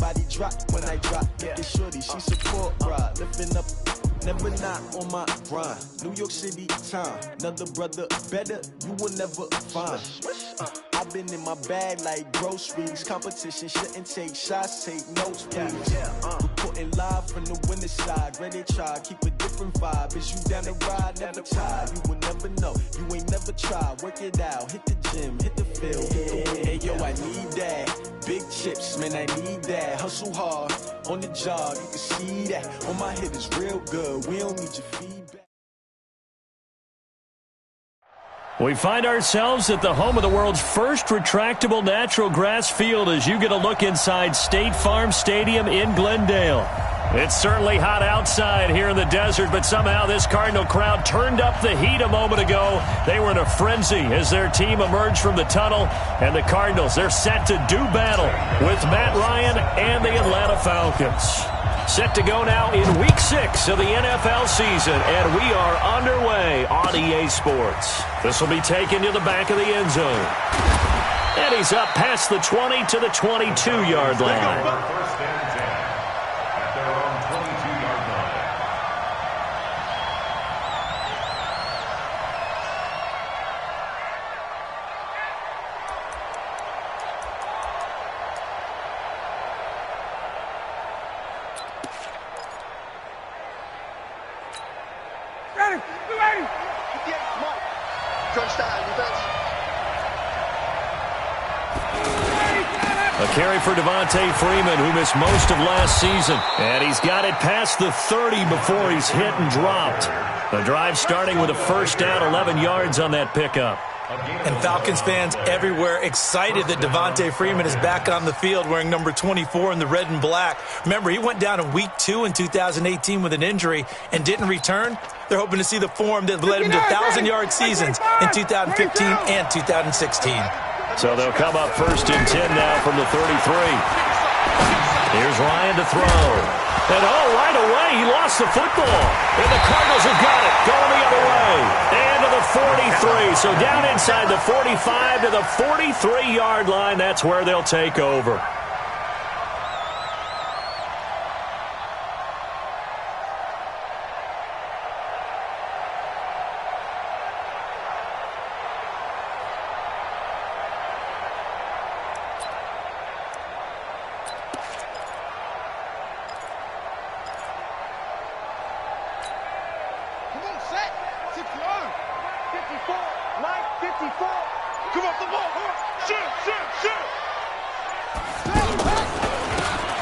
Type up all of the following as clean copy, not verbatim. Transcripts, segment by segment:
body drop when I drop. Look at shorty, she support ride. Lifting up, never not on my grind. New York City time, another brother better, you will never find. I've been in my bag like groceries. Competition shouldn't take shots, take notes, please. Reporting live from the winter side. Ready to try, keep a different vibe. Is you down the ride, never tired. You will never know, you ain't never tried. Work it out, hit the gym, hit the field. Hey yo, I need that. Big chips, man, I need that. Hustle hard, on the job, you can see that. On my head is real good, we don't need your feedback. We find ourselves at the home of the world's first retractable natural grass field as you get a look inside State Farm Stadium in Glendale. It's certainly hot outside here in the desert, but somehow this Cardinal crowd turned up the heat a moment ago. They were in a frenzy as their team emerged from the tunnel, and the Cardinals, they're set to do battle with Matt Ryan and the Atlanta Falcons. Set to go now in Week 6 of the NFL season, and we are underway on EA Sports. This will be taken to the back of the end zone. And he's up past the 20 to the 22-yard line. A carry for Devontae Freeman, who missed most of last season. And he's got it past the 30 before he's hit and dropped. The drive starting with a first down, 11 yards on that pickup. And Falcons fans everywhere excited that Devontae Freeman is back on the field wearing number 24 in the red and black. Remember, he went down in Week 2 in 2018 with an injury and didn't return. They're hoping to see the form that led him to 1,000-yard seasons in 2015 and 2016. So they'll come up first and 10 now from the 33. Here's Ryan to throw. And right away, he lost the football. And the Cardinals have got it, going the other way. And to the 43. So down inside the 45 to the 43-yard line. That's where they'll take over.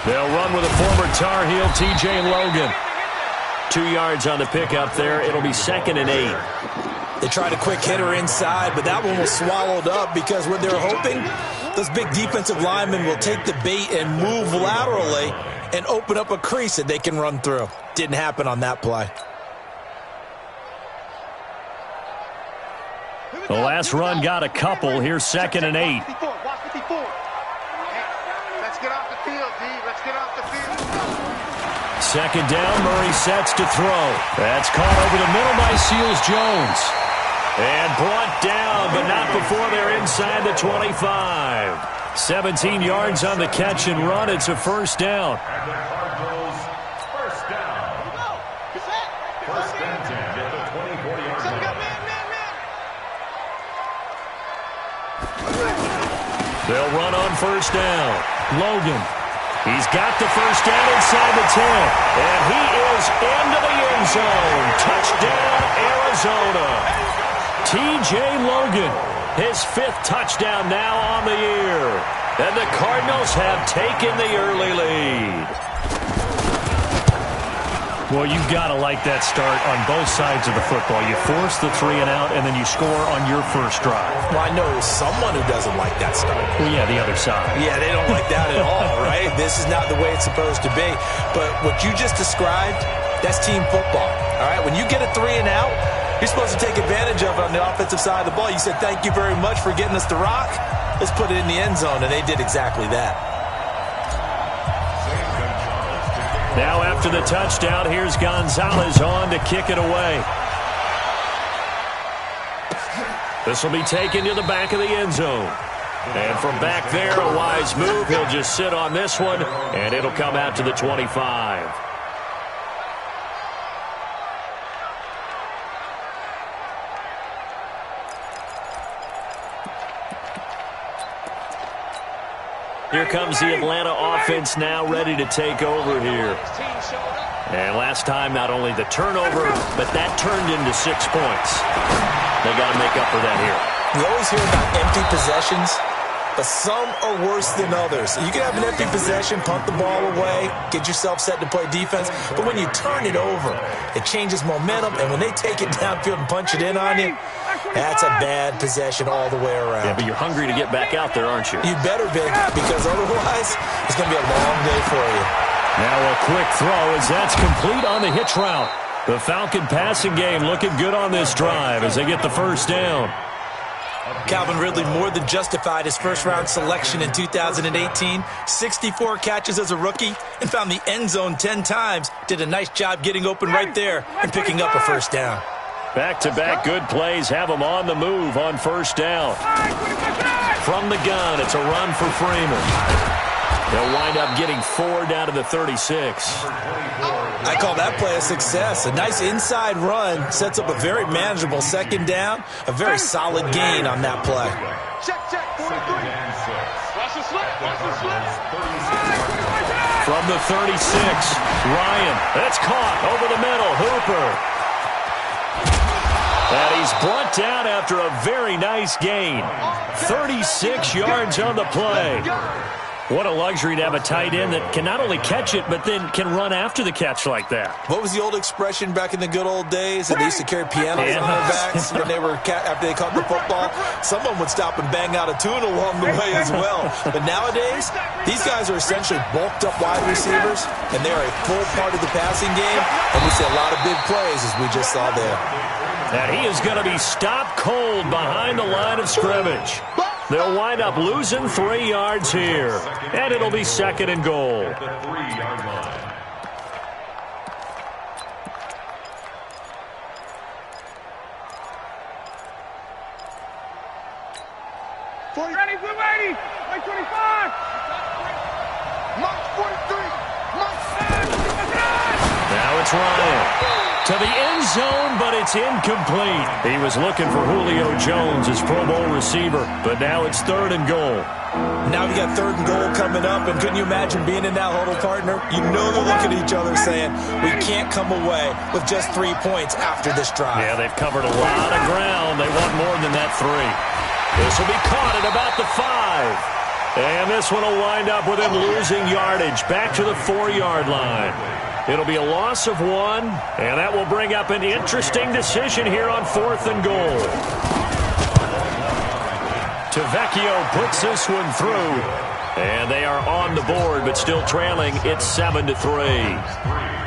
They'll run with a former Tar Heel, T.J. Logan. 2 yards on the pickup there. It'll be 2nd and 8. They tried a quick hitter inside, but that one was swallowed up because what they're hoping, those big defensive linemen will take the bait and move laterally and open up a crease that they can run through. Didn't happen on that play. The last run got a couple. Here's 2nd and 8. Second down, Murray sets to throw. That's caught over the middle by Seals-Jones. And brought down, but not before they're inside the 25. 17 yards on the catch and run. It's a first down. They'll run on first down. Logan. He's got the first down inside the 10. And he is into the end zone. Touchdown, Arizona. T.J. Logan, his 5th touchdown now on the year. And the Cardinals have taken the early lead. Well, you've got to like that start on both sides of the football. You force the 3 and out, and then you score on your first drive. Well, I know someone who doesn't like that start. Well, yeah, the other side. Yeah, they don't like that at all, right? This is not the way it's supposed to be. But what you just described, that's team football, all right? When you get a 3 and out, you're supposed to take advantage of it on the offensive side of the ball. You said, thank you very much for getting us the rock. Let's put it in the end zone, and they did exactly that. Now after the touchdown, here's Gonzalez on to kick it away. This will be taken to the back of the end zone. And from back there, a wise move. He'll just sit on this one, and it'll come out to the 25. Here comes the Atlanta offense now ready to take over here. And last time, not only the turnover, but that turned into 6 points. They got to make up for that here. We always hear about empty possessions, but some are worse than others. You can have an empty possession, punt the ball away, get yourself set to play defense, but when you turn it over, it changes momentum, and when they take it downfield and punch it in on you, that's a bad possession all the way around. Yeah, but you're hungry to get back out there, aren't you? You better be, because otherwise, it's going to be a long day for you. Now a quick throw as that's complete on the hitch route. The Falcon passing game looking good on this drive as they get the first down. Calvin Ridley more than justified his first-round selection in 2018. 64 catches as a rookie and found the end zone 10 times. Did a nice job getting open right there and picking up a first down. Back-to-back good plays have him on the move on first down. From the gun, it's a run for Freeman. They'll wind up getting 4 down to the 36. I call that play a success. A nice inside run sets up a very manageable second down. A very solid gain on that play. Check, 43. Watch the slip, watch the slip. From the 36, Ryan. That's caught over the middle. Hooper. And he's brought down after a very nice gain. 36 yards on the play. What a luxury to have a tight end that can not only catch it, but then can run after the catch like that. What was the old expression back in the good old days? That they used to carry pianos on their backs when they were after they caught the football. Someone would stop and bang out a tune along the way as well. But nowadays, these guys are essentially bulked up wide receivers, and they're a full part of the passing game. And we see a lot of big plays, as we just saw there. And he is going to be stopped cold behind the line of scrimmage. They'll wind up losing 3 yards here. And it'll be second and goal. Ready, we're ready. Like 25. Mark 43. Now it's Ryan. To the end zone, but it's incomplete. He was looking for Julio Jones, his Pro Bowl receiver, but now it's third and goal. Now we got third and goal coming up, and couldn't you imagine being in that huddle, partner? You know they're looking at each other saying, we can't come away with just 3 points after this drive. Yeah, they've covered a lot of ground. They want more than that 3. This will be caught at about the 5. And this one will wind up with him losing yardage back to the 4-yard line. It'll be a loss of 1, and that will bring up an interesting decision here on 4th and goal. Tavecchio puts this one through, and they are on the board, but still trailing. It's 7-3.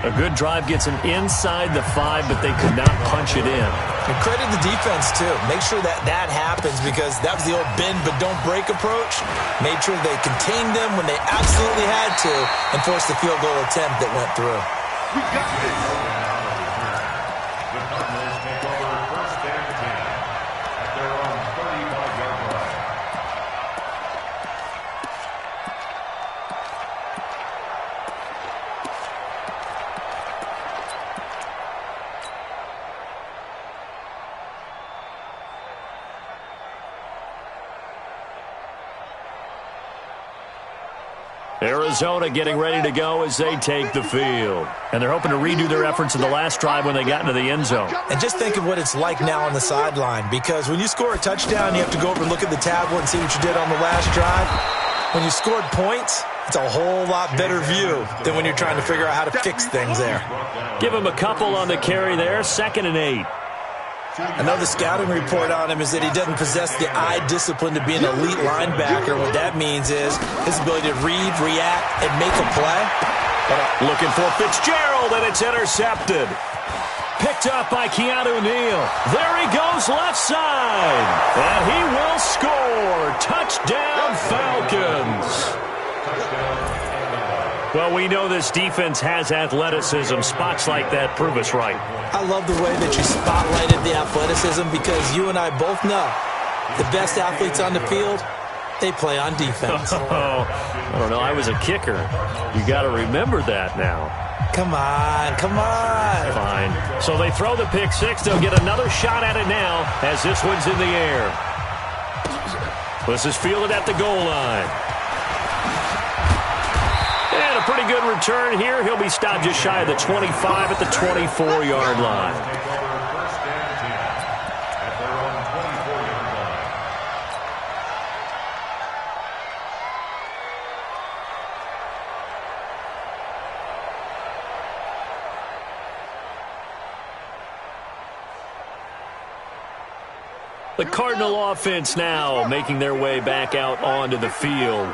A good drive gets them inside the 5, but they could not punch it in. And credit the defense, too. Make sure that happens, because that was the old bend but don't break approach. Made sure they contained them when they absolutely had to and forced the field goal attempt that went through. We got this. The Cardinals take over first and 10 at their own 35-yard line. Arizona getting ready to go as they take the field. And they're hoping to redo their efforts in the last drive when they got into the end zone. And just think of what it's like now on the sideline, because when you score a touchdown, you have to go over and look at the tablet and see what you did on the last drive. When you scored points, it's a whole lot better view than when you're trying to figure out how to fix things there. Give him a couple on the carry there, 2nd and 8. I know the scouting report on him is that he doesn't possess the eye discipline to be an elite linebacker. What that means is his ability to read, react, and make a play. Looking for Fitzgerald, and it's intercepted. Picked up by Keanu Neal. There he goes left side. And he will score. Touchdown, Falcons. Well, we know this defense has athleticism. Spots like that prove us right. I love the way that you spotlighted the athleticism, because you and I both know the best athletes on the field They play on defense. I don't know. I was a kicker. You got to remember that now. Come on, come on. Fine. So they throw the pick six. They'll get another shot at it now as this one's in the air. This is fielded at the goal line. And a pretty good return here. He'll be stopped just shy of the 25 at the 24-yard line. The Cardinal offense now making their way back out onto the field.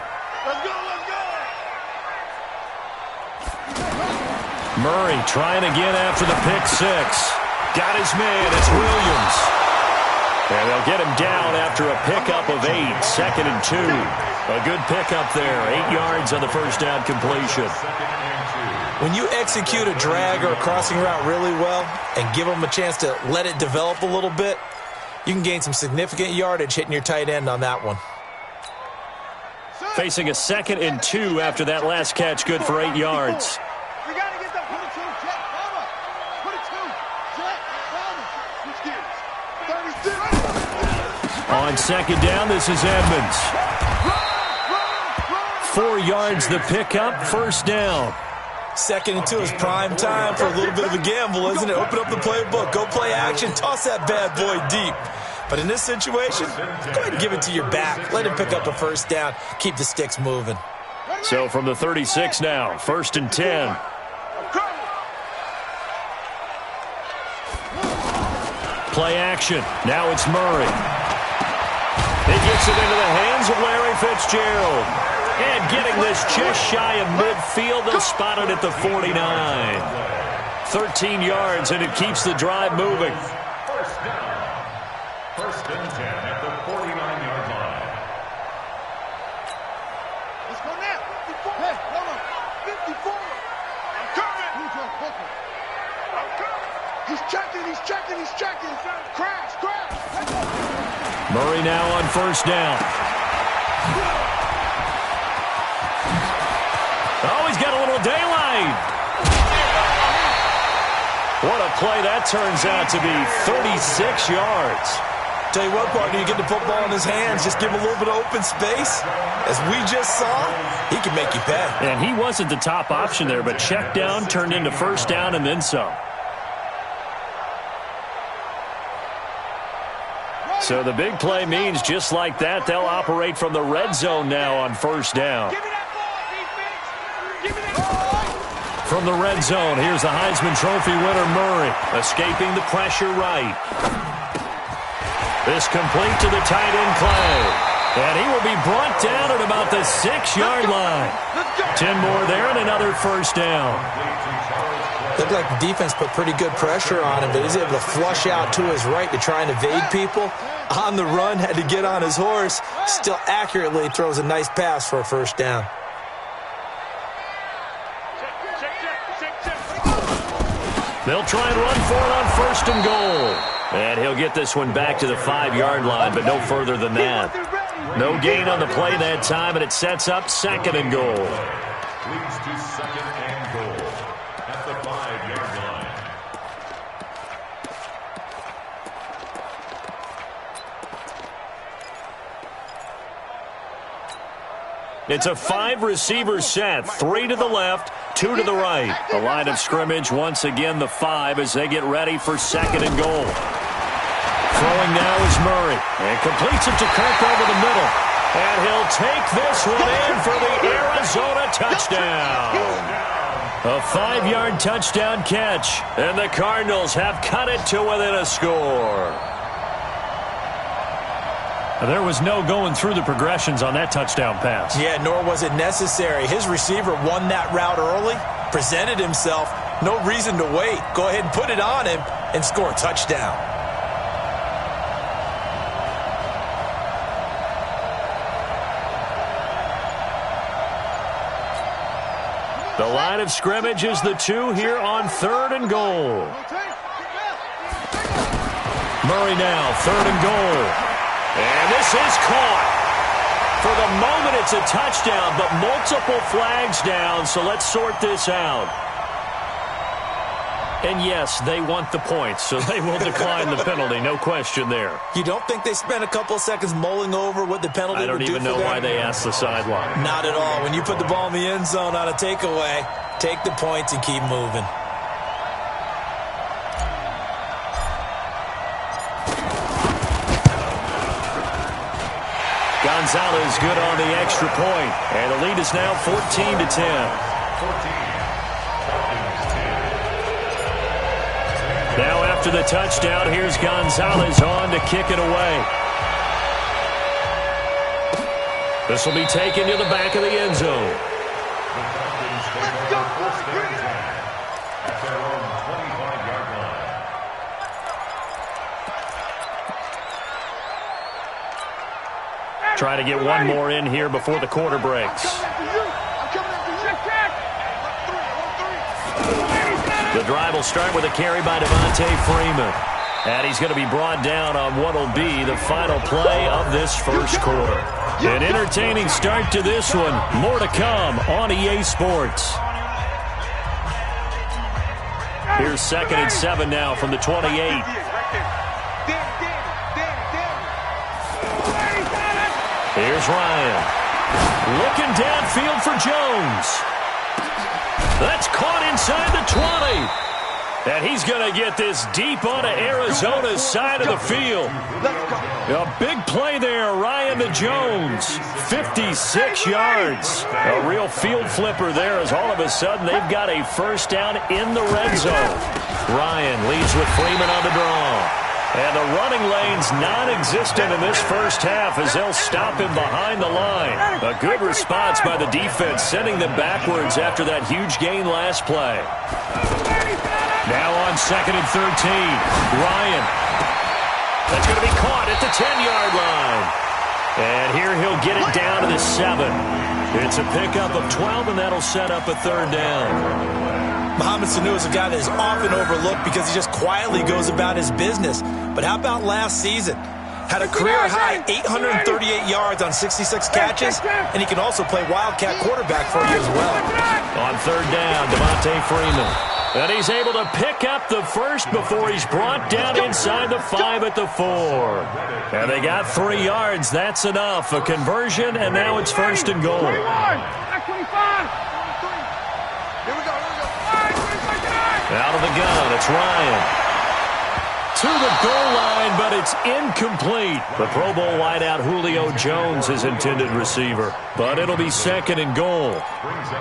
Let's go, let's go! Murray trying again after the pick six. Got his man. It's Williams. And they'll get him down after a pickup of 8. 2nd and 2. A good pickup there. 8 yards on the first down completion. When you execute a drag or a crossing route really well and give them a chance to let it develop a little bit, you can gain some significant yardage hitting your tight end on that one. Facing a 2nd and 2 after that last catch, good for 8 yards. We got to get that. Put it to Jet. Put it to Jet. 32. On 2nd down, this is Edmonds. 4 yards the pickup, 1st down. 2nd and 2 is prime time for a little bit of a gamble, isn't it? Open up the playbook, go play action, toss that bad boy deep. But in this situation, go ahead and give it to your back. Let him pick up a 1st down. Keep the sticks moving. So from the 36 now, 1st and 10. Play action. Now it's Murray. He gets it into the hands of Larry Fitzgerald. And getting this just shy of midfield, they'll spot it at the 49. 13 yards, and it keeps the drive moving. 1st down. 1st and 10 at the 49-yard line. Let's go now. 54. Hey, hold on. 54. I'm coming. Who's your hooker? I'm coming. He's checking. Crash. Murray now on 1st down. Oh, he's got a little daylight. What a play that turns out to be. 36 yards. Tell you what, partner, you get the football in his hands, just give him a little bit of open space. As we just saw, he can make you pay. And he wasn't the top option there, but check down turned into 1st down and then some. So the big play means just like that, they'll operate from the red zone now on 1st down. From the red zone, here's the Heisman Trophy winner, Murray, escaping the pressure right. This complete to the tight end, Clay. And he will be brought down at about the 6-yard line. 10 more there and another 1st down. Looked like the defense put pretty good pressure on him, but he's able to flush out to his right to try and evade people. On the run, had to get on his horse. Still accurately throws a nice pass for a 1st down. They'll try and run for it on 1st and goal. And he'll get this one back to the 5-yard line, but no further than that. No gain on the play that time, and it sets up 2nd and goal. Leads to 2nd and goal at the 5-yard line. It's a 5-receiver set, 3 to the left, 2 to the right. The line of scrimmage, once again, the 5 as they get ready for 2nd and goal. Throwing now is Murray, and completes it to Kirk over the middle. And he'll take this one in for the Arizona touchdown. A 5-yard touchdown catch, and the Cardinals have cut it to within a score. There was no going through the progressions on that touchdown pass. Yeah, nor was it necessary. His receiver won that route early, presented himself. No reason to wait. Go ahead and put it on him and score a touchdown. The line of scrimmage is the 2 here on 3rd and goal. Murray now, 3rd and goal. And this is caught. For the moment, it's a touchdown, but multiple flags down, so let's sort this out. And yes, they want the points, so they will decline the penalty. No question there. You don't think they spent a couple of seconds mulling over what the penalty would do for them? I don't even know why they asked the sideline. Not at all. When you put the ball in the end zone on a takeaway, take the points and keep moving. Gonzalez good on the extra point, and the lead is now 14-10. 14. Now after the touchdown, here's Gonzalez on to kick it away. This will be taken to the back of the end zone. The Falcons take over first down and 10 at their own 25-yard line. Try to get one more in here before the quarter breaks. The drive will start with a carry by Devontae Freeman. And he's going to be brought down on what will be the final play of this first quarter. An entertaining start to this one. More to come on EA Sports. Here's 2nd and 7 now from the 28. Here's Ryan. Looking downfield for Jones. That's caught inside the 20. And he's going to get this deep onto Arizona's side of the field. A big play there, Ryan to Jones. 56 yards. A real field flipper there as all of a sudden they've got a first down in the red zone. Ryan leads with Freeman on the draw. And the running lane's non-existent in this first half as they'll stop him behind the line. A good response by the defense, sending them backwards after that huge gain last play. Now on 2nd and 13, Ryan. That's going to be caught at the 10-yard line. And here he'll get it down to the 7. It's a pickup of 12, and that'll set up a third down. Mohamed Sanu is a guy that is often overlooked because he just quietly goes about his business. But how about last season? Had a career-high 838 yards on 66 catches, and he can also play Wildcat quarterback for you as well. On third down, Devontae Freeman. And he's able to pick up the first before he's brought down inside the 5 at the 4. And they got 3 yards. That's enough. A conversion, and now it's 1st and goal. 25. Out of the gun, it's Ryan. To the goal line, but it's incomplete. The Pro Bowl wideout Julio Jones is intended receiver. But it'll be 2nd and goal.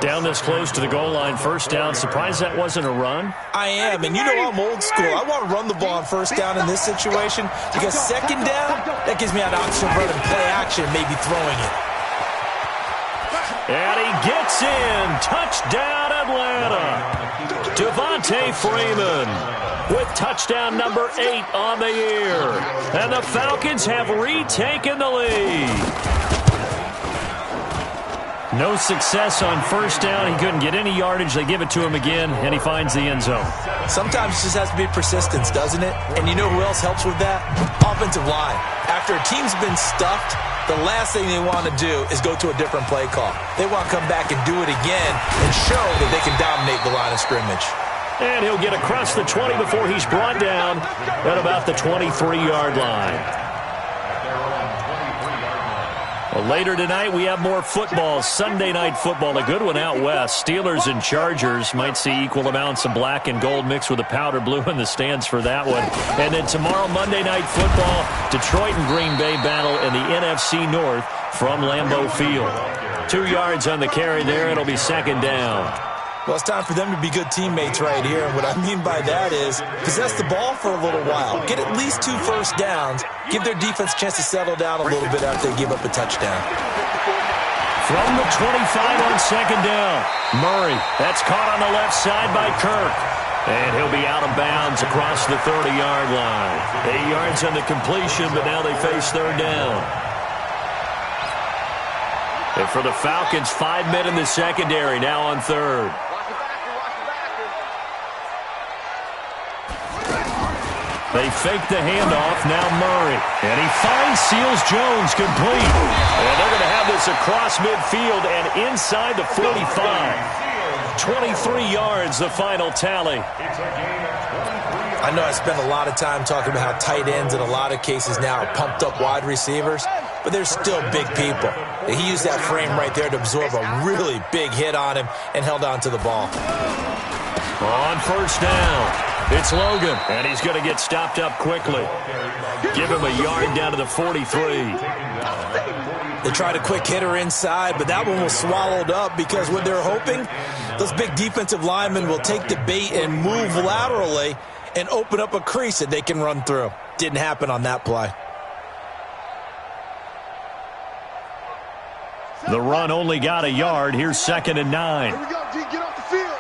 Down this close to the goal line, first down. Surprised that wasn't a run? I am, and you know I'm old school. I want to run the ball on first down in this situation because 2nd down, that gives me an option to run and play action, maybe throwing it. And he gets in. Touchdown, Atlanta. Devontae Freeman with touchdown number 8 on the year. And the Falcons have retaken the lead. No success on first down. He couldn't get any yardage. They give it to him again, and he finds the end zone. Sometimes it just has to be persistence, doesn't it? And you know who else helps with that? Offensive line. After a team's been stuffed, the last thing they want to do is go to a different play call. They want to come back and do it again and show that they can dominate the line of scrimmage. And he'll get across the 20 before he's brought down at about the 23-yard line. Well, later tonight, we have more football, Sunday night football, a good one out west. Steelers and Chargers might see equal amounts of black and gold mixed with a powder blue in the stands for that one. And then tomorrow, Monday night football, Detroit and Green Bay battle in the NFC North from Lambeau Field. 2 yards on the carry there. It'll be 2nd down. Well, it's time for them to be good teammates right here. And what I mean by that is possess the ball for a little while. Get at least 2 first downs. Give their defense a chance to settle down a little bit after they give up a touchdown. From the 25 on 2nd down. Murray, that's caught on the left side by Kirk. And he'll be out of bounds across the 30-yard line. 8 yards on the completion, but now they face 3rd down. And for the Falcons, 5 men in the secondary, now on 3rd. They fake the handoff. Now Murray. And he finds Seals Jones complete. And they're going to have this across midfield and inside the 45. 23 yards, the final tally. I know I spend a lot of time talking about how tight ends in a lot of cases now are pumped up wide receivers, but they're still big people. He used that frame right there to absorb a really big hit on him and held on to the ball. On first down. It's Logan, and he's going to get stopped up quickly. Give him a yard down to the 43. They tried a quick hitter inside, but that one was swallowed up because what they're hoping, those big defensive linemen will take the bait and move laterally and open up a crease that they can run through. Didn't happen on that play. The run only got a yard. Here's 2nd and 9. Here we go, D. Get off the field.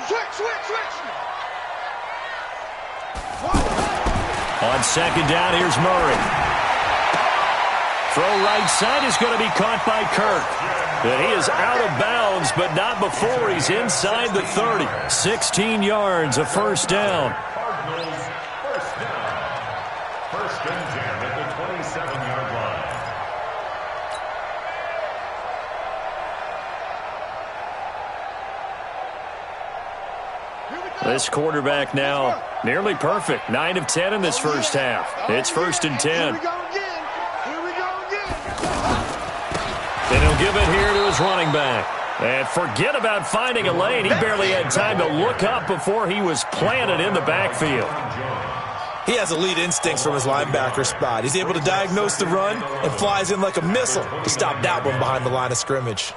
Switch. On 2nd down, here's Murray. Throw right side is going to be caught by Kirk. And he is out of bounds, but not before he's inside the 30. 16 yards, a first down. Cardinals, first down. First and 10 at the 27-yard line. This quarterback now nearly perfect. 9 of 10 in this first half. It's 1st and 10. Here we go again. And he'll give it here to his running back. And forget about finding a lane. He barely had time to look up before he was planted in the backfield. He has elite instincts from his linebacker spot. He's able to diagnose the run and flies in like a missile to stop that one behind the line of scrimmage.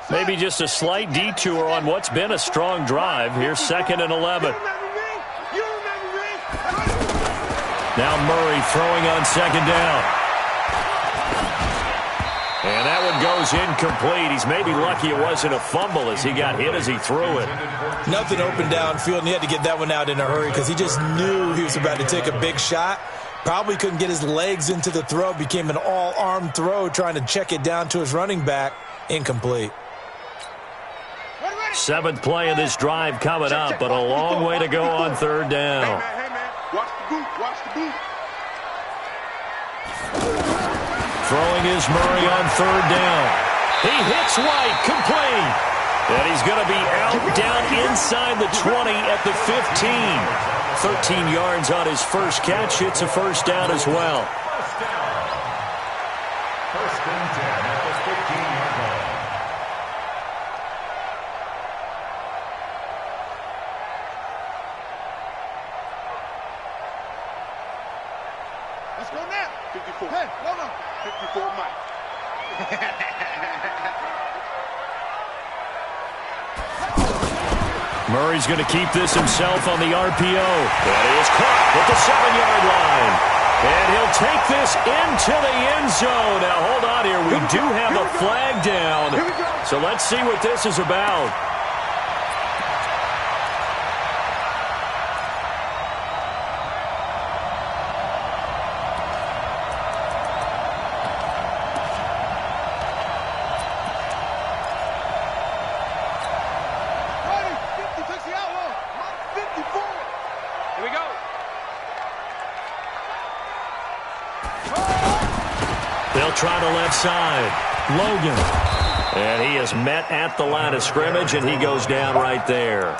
Maybe just a slight detour on what's been a strong drive. Here's 2nd and 11. Now Murray throwing on 2nd down. And that one goes incomplete. He's maybe lucky it wasn't a fumble as he got hit as he threw it. Nothing open downfield, and he had to get that one out in a hurry because he just knew he was about to take a big shot. Probably couldn't get his legs into the throw. Became an all-arm throw trying to check it down to his running back. Incomplete. 7th play of this drive coming up, but a long way to go on 3rd down. Hey, man. Watch the boot. Throwing is Murray on 3rd down. He hits White, complete. And he's going to be out down inside the 20 at the 15. 13 yards on his first catch. It's a first down as well. First and 10 at the 15-yard line. Let's go now. 54. Hey, no. 54 Mike. Murray's going to keep this himself on the RPO. And he is caught at the 7-yard line. And he'll take this into the end zone. Now, hold on here. We do have a flag down. So let's see what this is about. They'll try to left side. Logan. And he is met at the line of scrimmage, and he goes down right there.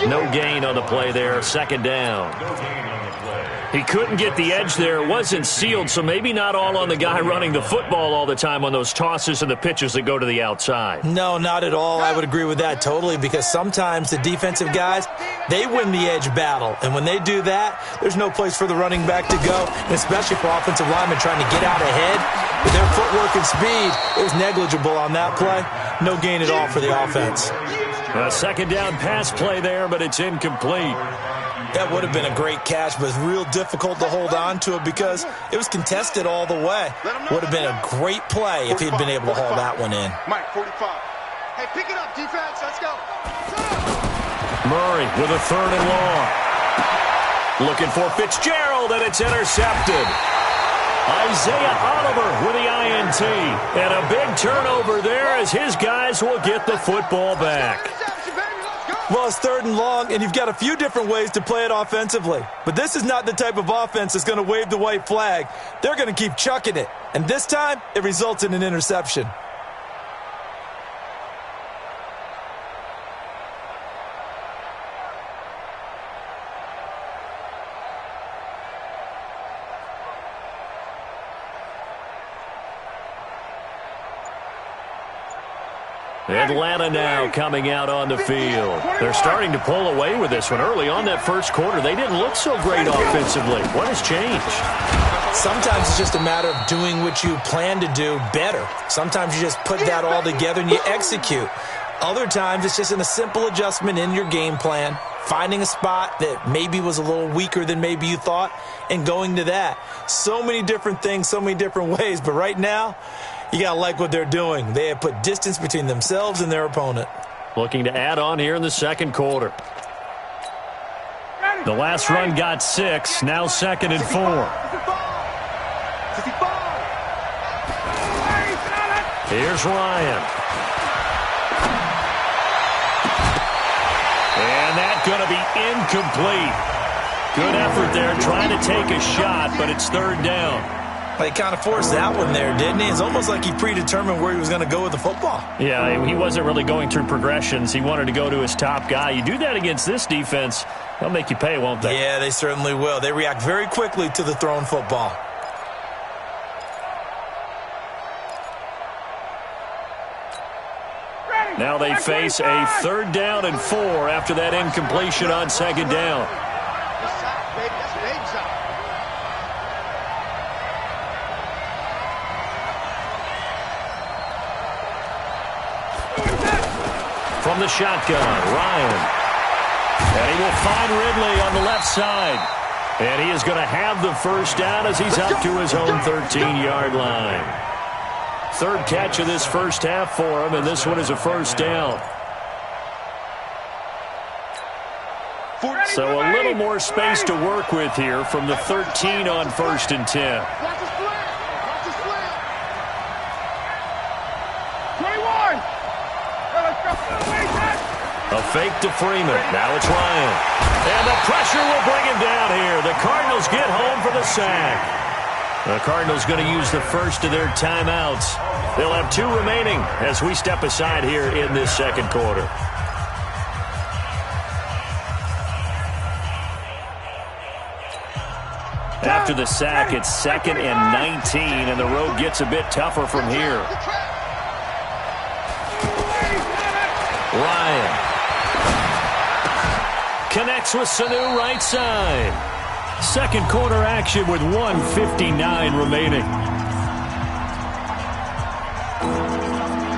No gain on the play there. 2nd down. He couldn't get the edge there. It wasn't sealed, so maybe not all on the guy running the football all the time on those tosses and the pitches that go to the outside. No, not at all. I would agree with that totally because sometimes the defensive guys, they win the edge battle. And when they do that, there's no place for the running back to go, and especially for offensive linemen trying to get out ahead. With their footwork and speed, it was negligible on that play. No gain at all for the offense. A 2nd down pass play there, but it's incomplete. That would have been a great catch, but it's real difficult to hold on to it because it was contested all the way. Would have been a great play if he'd been able to haul that one in. Mike, 45. Hey, pick it up, defense. Let's go. Murray with a 3rd and long. Looking for Fitzgerald, and it's intercepted. Isaiah Oliver with the INT. And a big turnover there as his guys will get the football back. Well, it's 3rd and long, and you've got a few different ways to play it offensively. But this is not the type of offense that's going to wave the white flag. They're going to keep chucking it. And this time, it results in an interception. Atlanta now coming out on the field. They're starting to pull away with this one. Early on that first quarter, they didn't look so great offensively. What has changed? Sometimes it's just a matter of doing what you plan to do better. Sometimes you just put that all together and you execute. Other times it's just in a simple adjustment in your game plan, finding a spot that maybe was a little weaker than maybe you thought, and going to that. So many different things, so many different ways. But right now, you got to like what they're doing. They have put distance between themselves and their opponent. Looking to add on here in the second quarter. The last run got 6, now 2nd and 4. Here's Ryan. And that's going to be incomplete. Good effort there trying to take a shot, but it's 3rd down. He kind of forced that one there, didn't he? It's almost like he predetermined where he was going to go with the football. Yeah, he wasn't really going through progressions. He wanted to go to his top guy. You do that against this defense, they'll make you pay, won't they? Yeah, they certainly will. They react very quickly to the thrown football. Now they face a 3rd down and 4 after that incompletion on 2nd down. From the shotgun, Ryan. And he will find Ridley on the left side. And he is going to have the first down as he's up to his own 13-yard line. 3rd catch of this first half for him, and this one is a first down. So a little more space to work with here from the 13 on 1st and 10. A fake to Freeman. Now it's Ryan. And the pressure will bring him down here. The Cardinals get home for the sack. The Cardinals going to use the first of their timeouts. They'll have 2 remaining as we step aside here in this second quarter. After the sack, it's 2nd and 19, and the road gets a bit tougher from here. Ryan connects with Sanu right side. Second quarter action with 1:59 remaining.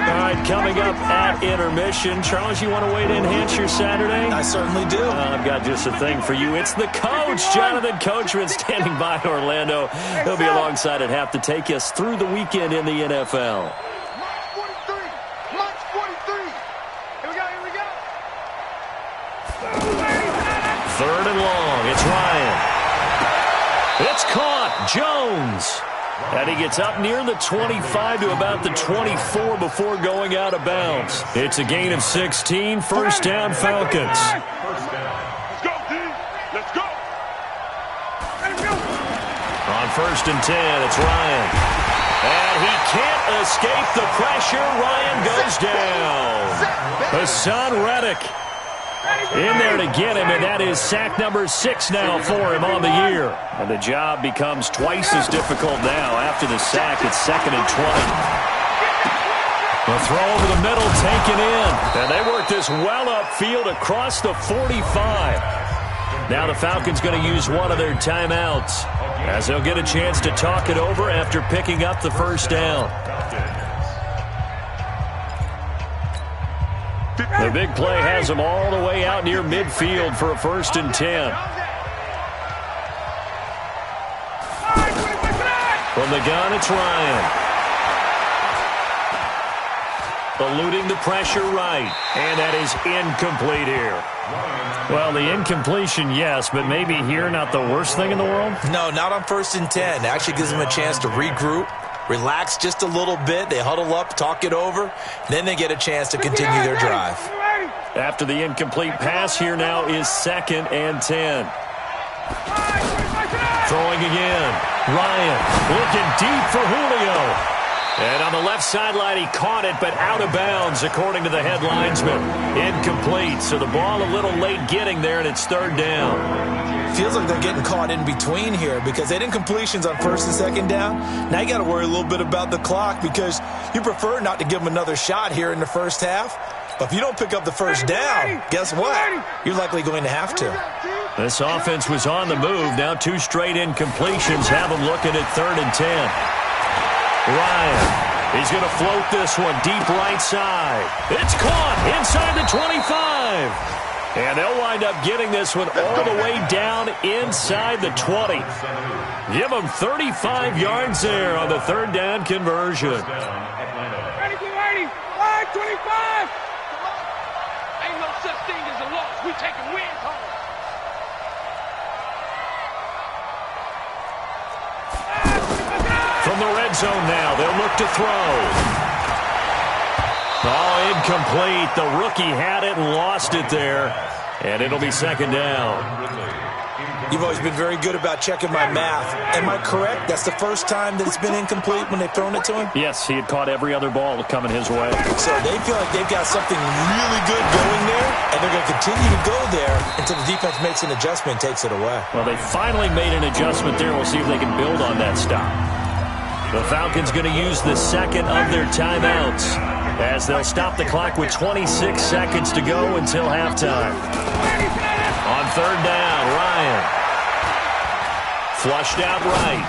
All right, coming up at intermission. Charles, you want to wait to enhance your Saturday? I certainly do. I've got just a thing for you. It's the coach, Jonathan Coachman, standing by in Orlando. He'll be alongside at half to take us through the weekend in the NFL. Third and long. It's Ryan. It's caught. Jones. And he gets up near the 25 to about the 24 before going out of bounds. It's a gain of 16. First down, Falcons. Let's go, D. Let's go. On 1st and 10, it's Ryan. And he can't escape the pressure. Ryan goes down. Hassan Reddick in there to get him, and that is sack number 6 now for him on the year. And the job becomes twice as difficult now. After the sack, it's 2nd and 20. The throw over the middle taken in. And they work this well upfield across the 45. Now the Falcons going to use one of their timeouts as they'll get a chance to talk it over after picking up the first down. The big play has them all the way out near midfield for a 1st and 10. From the gun, it's Ryan. Eluding the pressure right. And that is incomplete here. Well, the incompletion, yes, but maybe here not the worst thing in the world? No, not on 1st and 10. It actually gives them a chance to regroup, relax just a little bit. They huddle up, talk it over. Then they get a chance to continue their drive. After the incomplete pass, here now is 2nd and 10. Throwing again. Ryan looking deep for Julio. And on the left sideline, he caught it, but out of bounds, according to the head linesman. Incomplete, so the ball a little late getting there, and it's 3rd down. Feels like they're getting caught in between here because they had incompletions on 1st and 2nd down. Now you got to worry a little bit about the clock because you prefer not to give them another shot here in the first half. But if you don't pick up the 1st down, guess what? You're likely going to have to. This offense was on the move. Now 2 straight incompletions have them looking at 3rd and 10. Ryan, he's going to float this one deep right side. It's caught inside the 25. And they'll wind up getting this one all the way down inside the 20. Give them 35 yards there on the 3rd down conversion. Ready, get ready. 5:25. Ain't no such thing as a loss. We taking wins home. From the red zone now, they'll look to throw. Oh, incomplete. The rookie had it and lost it there. And it'll be 2nd down. You've always been very good about checking my math. Am I correct? That's the first time that it's been incomplete when they've thrown it to him? Yes, he had caught every other ball coming his way. So they feel like they've got something really good going there, and they're going to continue to go there until the defense makes an adjustment and takes it away. Well, they finally made an adjustment there. We'll see if they can build on that stop. The Falcons going to use the 2nd of their timeouts as they'll stop the clock with 26 seconds to go until halftime. On 3rd down, Ryan. Flushed out right.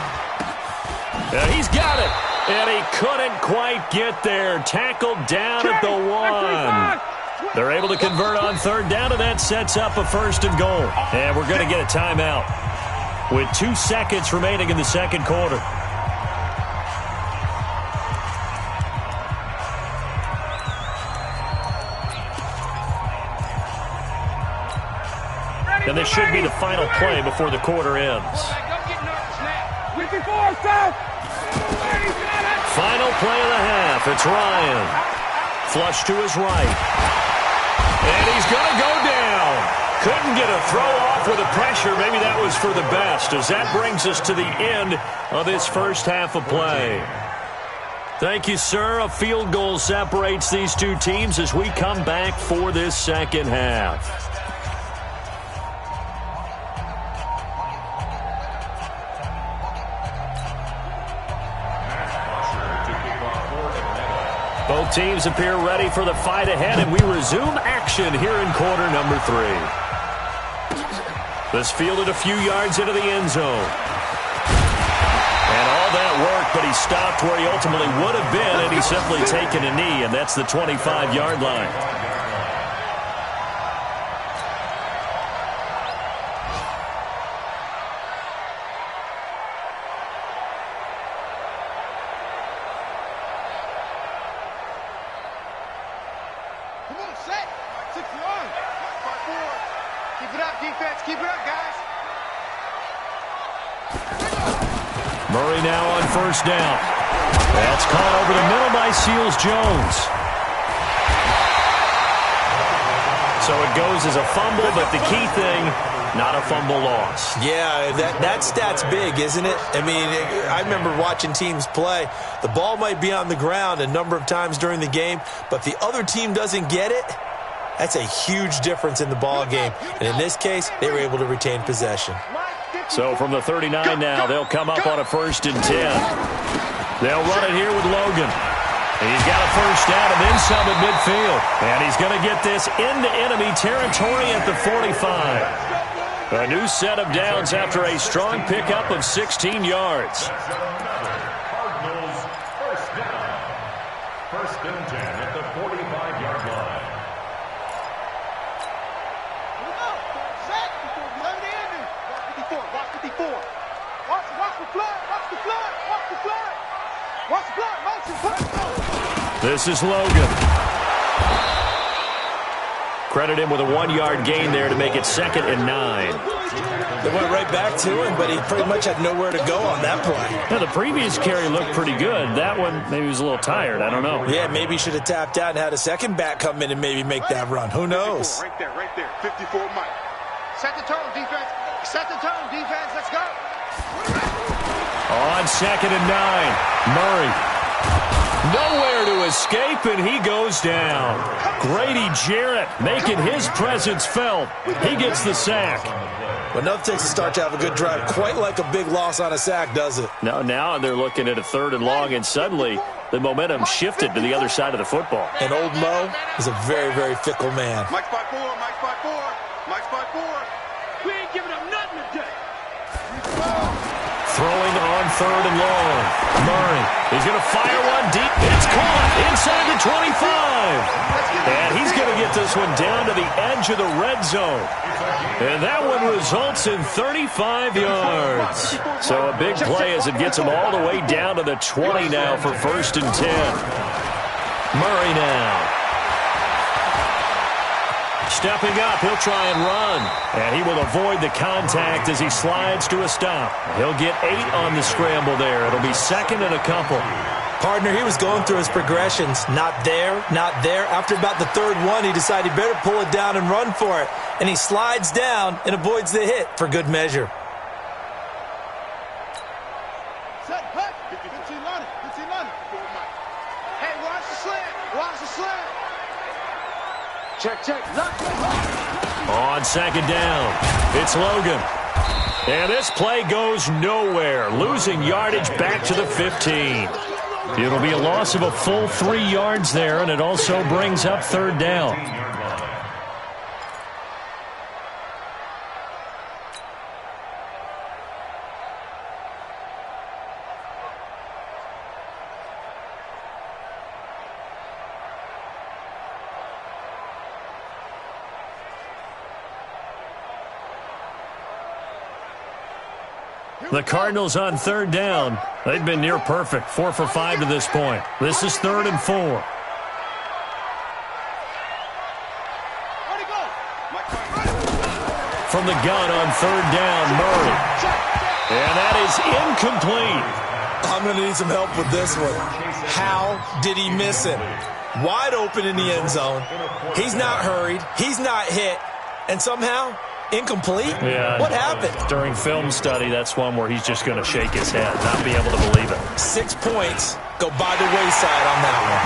And he's got it. And he couldn't quite get there. Tackled down at the 1. They're able to convert on 3rd down, and that sets up a 1st and goal. And we're going to get a timeout with 2 seconds remaining in the 2nd quarter. And this should be the final play before the quarter ends. Final play of the half. It's Ryan. Flush to his right. And he's going to go down. Couldn't get a throw off with the pressure. Maybe that was for the best, as that brings us to the end of this first half of play. Thank you, sir. A field goal separates these two teams as we come back for this second half. Both teams appear ready for the fight ahead, and we resume action here in quarter number 3. This fielded a few yards into the end zone. And all that work, but he stopped where he ultimately would have been, and he's simply taken a knee, and that's the 25-yard line. Murray now on first down. That's caught over the middle by Seals-Jones. So it goes as a fumble, but the key thing, not a fumble loss. Yeah, that stat's big, isn't it? I mean, I remember watching teams play. The ball might be on the ground a number of times during the game, but if the other team doesn't get it, that's a huge difference in the ball game. And in this case, they were able to retain possession. So from the 39 now, they'll come up on a 1st and 10. They'll run it here with Logan. He's got a first down and then some at midfield. And he's going to get this into enemy territory at the 45. A new set of downs after a strong pickup of 16 yards. Cardinals first down. 1st and 10 at the 45-yard line. This is Logan. Credit him with a 1-yard gain there to make it 2nd and 9. They went right back to him, but he pretty much had nowhere to go on that play. Now, the previous carry looked pretty good. That one, maybe he was a little tired. I don't know. Yeah, maybe he should have tapped out and had a second back come in and maybe make that run. Who knows? Right there. 54 Mike. Set the tone, defense. Set the tone, defense. Let's go. On 2nd and 9, Murray. Nowhere to escape, and he goes down. Grady Jarrett making his presence felt. He gets the sack. Well, enough takes to start to have a good drive. Quite like a big loss on a sack, does it? No, now they're looking at a 3rd and long, and suddenly the momentum shifted to the other side of the football. And old Mo is a very, very fickle man. Mike's by 4. Mike's by 4. Mike's by 4. We ain't giving up nothing today. Throwing on 3rd and long. Murray is going to fire one deep. It's caught inside the 25. And he's going to get this one down to the edge of the red zone. And that one results in 35 yards. So a big play as it gets him all the way down to the 20 now for 1st and 10. Murray now. Stepping up, he'll try and run. And he will avoid the contact as he slides to a stop. He'll get 8 on the scramble there. It'll be 2nd and a couple. Partner, he was going through his progressions. Not there, not there. After about the 3rd one, he decided he better pull it down and run for it. And he slides down and avoids the hit for good measure. Set, hut. 15 London. 15 London. Hey, watch the slant. Watch the slant. Check. On 2nd down, it's Logan. And this play goes nowhere, losing yardage back to the 15. It'll be a loss of a full 3 yards there, and it also brings up 3rd down. The Cardinals on 3rd down. They've been near perfect, 4 for 5 to this point. This is 3rd and 4. From the gun on 3rd down, Murray. And that is incomplete. I'm going to need some help with this one. How did he miss him? Wide open in the end zone. He's not hurried. He's not hit. And somehow, incomplete? Yeah. What happened? During film study, that's one where he's just going to shake his head, not be able to believe it. 6 points go by the wayside on that one.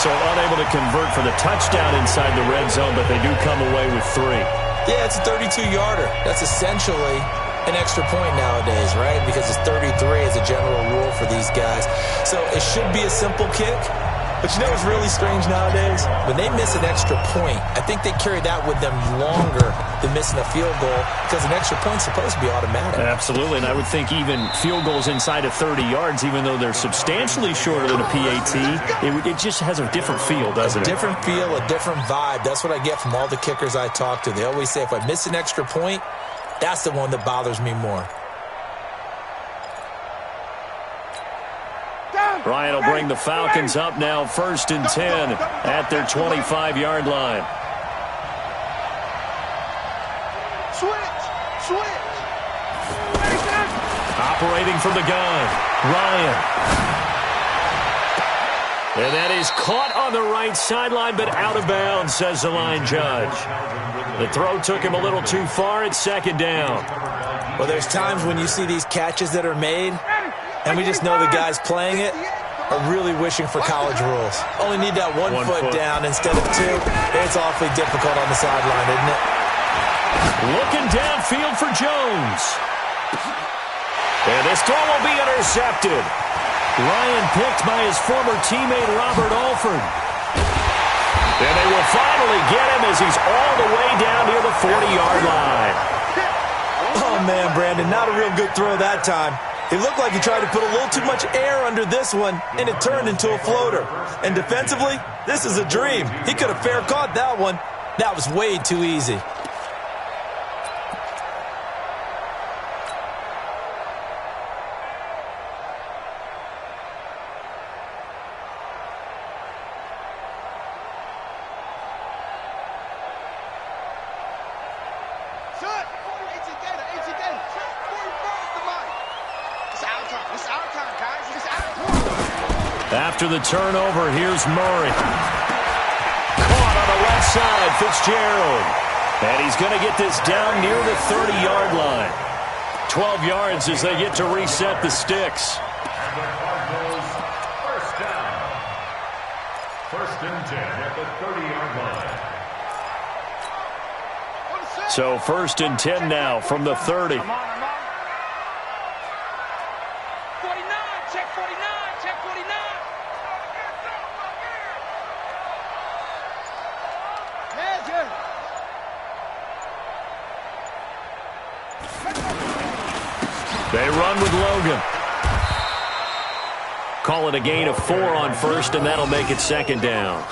So unable to convert for the touchdown inside the red zone, but they do come away with 3. Yeah, it's a 32-yarder. That's essentially an extra point nowadays, right? Because it's 33 as a general rule for these guys. So it should be a simple kick. But you know what's really strange nowadays? When they miss an extra point, I think they carry that with them longer than missing a field goal because an extra point's supposed to be automatic. Absolutely, and I would think even field goals inside of 30 yards, even though they're substantially shorter than a PAT, it just has a different feel, doesn't it? A different feel, a different vibe. That's what I get from all the kickers I talk to. They always say if I miss an extra point, that's the one that bothers me more. Bryant will bring the Falcons up now 1st and 10 at their 25-yard line. Switch. Operating from the gun, Ryan. And that is caught on the right sideline, but out of bounds, says the line judge. The throw took him a little too far. It's 2nd down. Well, there's times when you see these catches that are made, and we just know the guys playing it are really wishing for college rules. Only need that one foot down instead of 2. It's awfully difficult on the sideline, isn't it? Looking downfield for Jones. And this throw will be intercepted. Ryan picked by his former teammate Robert Alford. And they will finally get him as he's all the way down near the 40-yard line. Oh, man, Brandon, not a real good throw that time. It looked like he tried to put a little too much air under this one, and it turned into a floater. And defensively, this is a dream. He could have fair caught that one. That was way too easy. After the turnover, here's Murray. Caught on the left side, Fitzgerald. And he's going to get this down near the 30-yard line. 12 yards as they get to reset the sticks. And the Cardinals first down. First and 10 at the 30-yard line. So first and 10 now from the 30. 49, check 49, check 49. They run with Logan. Call it a gain of 4 on first, and that'll make it second down.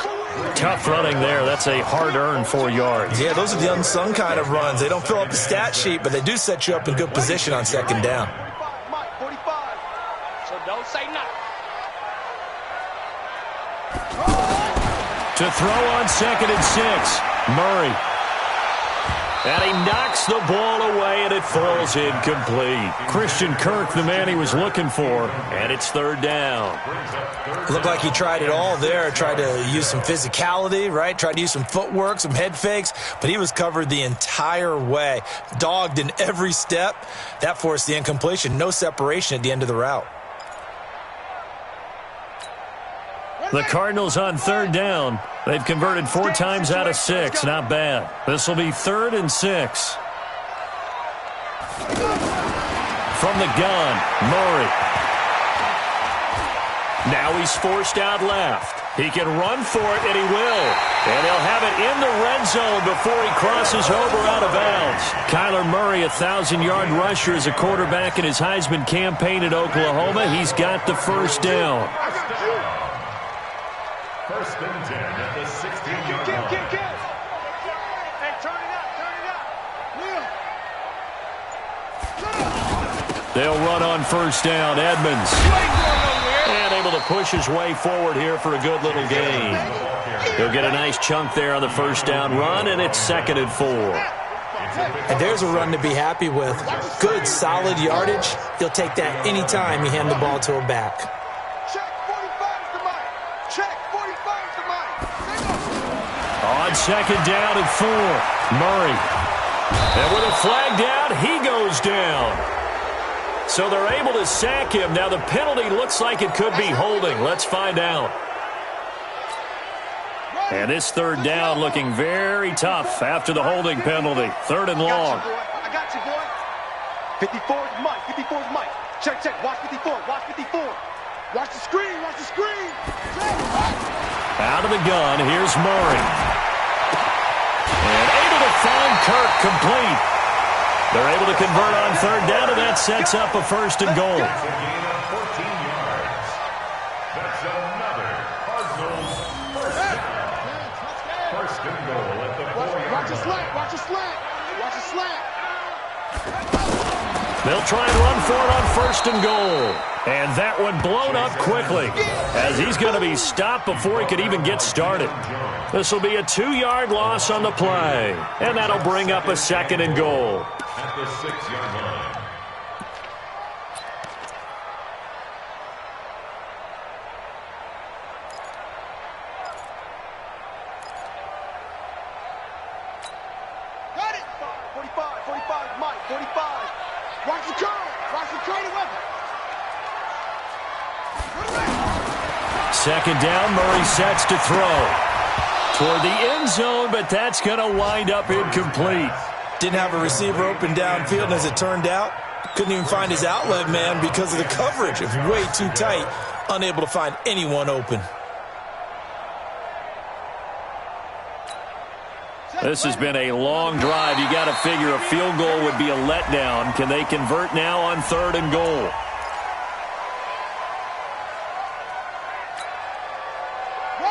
Tough running there. That's a hard-earned 4 yards. Yeah, those are the unsung kind of runs. They don't fill up the stat sheet, but they do set you up in good position on second down. 45. So don't say nothing. To throw on second and 6, Murray. And he knocks the ball away, and it falls incomplete. Christian Kirk, the man he was looking for, and it's third down. Looked like he tried it all there. Tried to use some physicality, right? Tried to use some footwork, some head fakes, but he was covered the entire way. Dogged in every step. That forced the incompletion. No separation at the end of the route. The Cardinals on third down. They've converted 4 times out of 6. Not bad. This will be third and 6. From the gun, Murray. Now he's forced out left. He can run for it, and he will. And he'll have it in the red zone before he crosses over out of bounds. Kyler Murray, 1,000-yard rusher as a quarterback in his Heisman campaign at Oklahoma. He's got the first down. First and 10 at the 16-yard line. Hey, turn it up. They'll run on first down. Edmonds. And able to push his way forward here for a good little gain. He'll get a nice chunk there on the first down run, and it's second and 4. And there's a run to be happy with. Good, solid yardage. He'll take that anytime you hand the ball to a back. Check 45 to Mike. Check 45 to Mike. On second down and 4, Murray. And with a flag down, he goes down. So they're able to sack him. Now the penalty looks like it could be holding. Let's find out. And this third down looking very tough after the holding penalty. Third and long. I got you, boy. 54 is Mike. 54 is Mike. Check. Watch 54. Watch 54. Watch the screen. Watch the screen. Out of the gun, here's Murray. And able to find Kirk complete. They're able to convert on third down, and that sets up a first and goal. That's a gain of 14 yards. That's another Cardinals first down. First and goal at the 4-yard Watch the line. slant. Watch the slant. Watch the slant. They'll try and run for it on first and goal. And that one blown up quickly as he's going to be stopped before he could even get started. This will be a 2-yard loss on the play. And that'll bring up a second and goal. At the 6-yard line. Got it. 45, Mike. 45. Watch the curl. Watch the curl weapon. Second down, Murray sets to throw. Toward the end zone, but that's going to wind up incomplete. Didn't have a receiver open downfield, and as it turned out, couldn't even find his outlet man because of the coverage. It was way too tight, unable to find anyone open. This has been a long drive. You got to figure a field goal would be a letdown. Can they convert now on third and goal?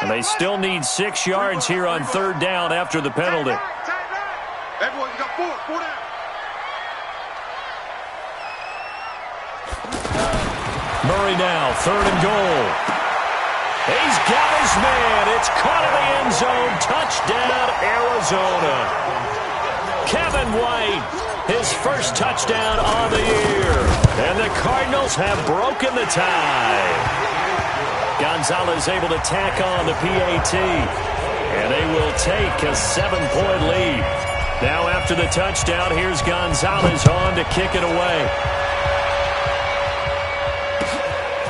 And they still need 6 yards here on third down after the penalty. Everyone, you got 4 down. Murray now, third and goal. He's got his man. It's caught in the end zone. Touchdown, Arizona. Kevin White, his first touchdown on the year. And the Cardinals have broken the tie. Gonzalez able to tack on the PAT. And they will take a 7-point lead. Now after the touchdown, here's Gonzalez on to kick it away.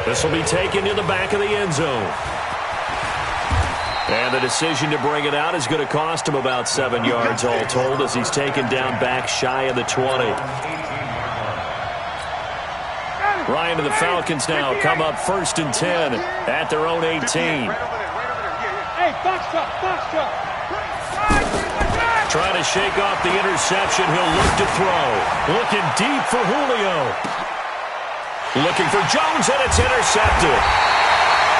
This will be taken to the back of the end zone. And the decision to bring it out is going to cost him about 7 yards all told as he's taken down back shy of the 20. Ryan to the Falcons now come up 1st and 10 at their own 18. Hey, box truck. Trying to shake off the interception. He'll look to throw. Looking deep for Julio. Looking for Jones, and it's intercepted.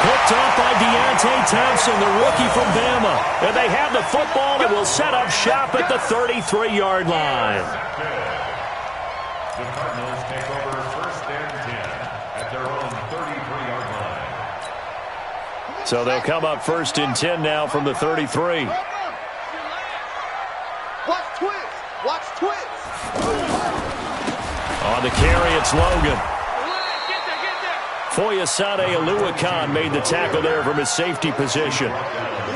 Picked off by Deontay Thompson, the rookie from Bama. And they have the football and will set up shop at the 33-yard line. The Cardinals take over 1st and 10 at their own 33-yard line. So they'll come up 1st and 10 now from the 33. Watch twist. On the carry, it's Logan. Foyesade Oluwakan made the tackle there from his safety position.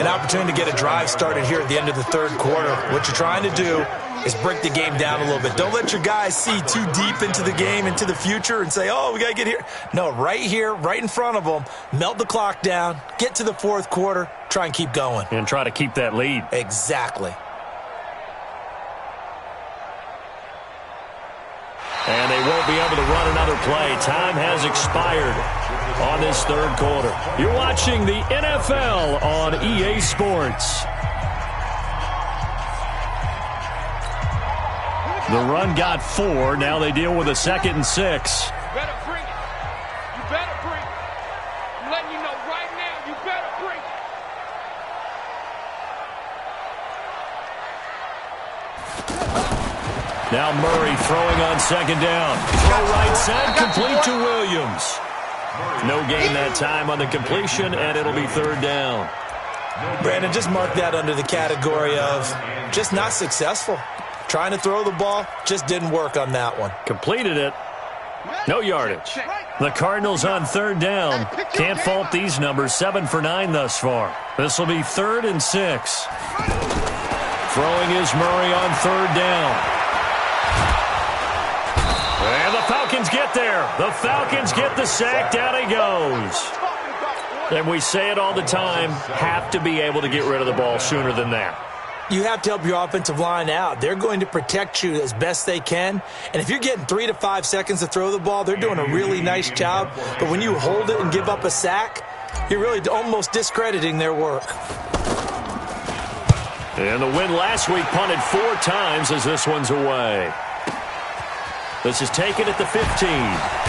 An opportunity to get a drive started here at the end of the 3rd quarter. What you're trying to do is break the game down a little bit. Don't let your guys see too deep into the game, into the future, and say, oh, we got to get here. No, right here, right in front of them, melt the clock down, get to the 4th quarter, try and keep going. And try to keep that lead. Exactly. And they won't be able to run another play. Time has expired on this 3rd quarter. You're watching the NFL on EA Sports. The run got 4. Now they deal with a 2nd and 6. You better bring it. You better bring it. I'm letting you know right now, you better bring it. Now Murray throwing on 2nd down. Throw right side, complete to Williams. No gain that time on the completion, and it'll be 3rd down. Brandon, just mark that under the category of just not successful. Trying to throw the ball, just didn't work on that one. Completed it. No yardage. The Cardinals on 3rd down. Can't fault these numbers. 7 for 9 thus far. This will be 3rd and 6. Throwing is Murray on 3rd down. And the Falcons get there. The Falcons get the sack. Down he goes. And we say it all the time, have to be able to get rid of the ball sooner than that. You have to help your offensive line out. They're going to protect you as best they can. And if you're getting 3 to 5 seconds to throw the ball, they're doing a really nice job. But when you hold it and give up a sack, you're really almost discrediting their work. And the win last week punted 4 times as this one's away. This is taken at the 15.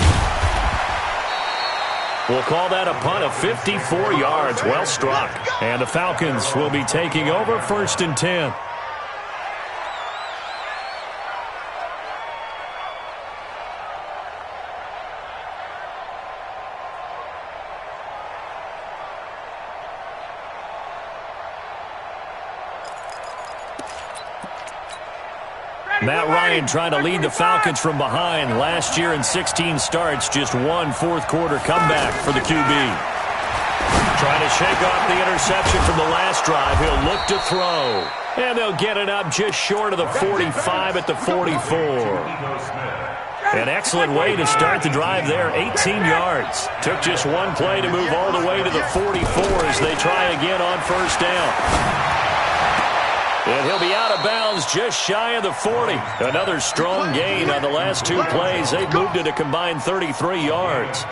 We'll call that a punt of 54 yards. Well struck. And the Falcons will be taking over 1st and 10. Matt Ryan trying to lead the Falcons from behind. Last year in 16 starts, just 1 4th-quarter comeback for the QB. Trying to shake off the interception from the last drive. He'll look to throw. And they'll get it up just short of the 45 at the 44. An excellent way to start the drive there. 18 yards. Took just 1 play to move all the way to the 44 as they try again on 1st down. And he'll be out of bounds just shy of the 40. Another strong gain on the last 2 plays. They've moved it a combined 33 yards.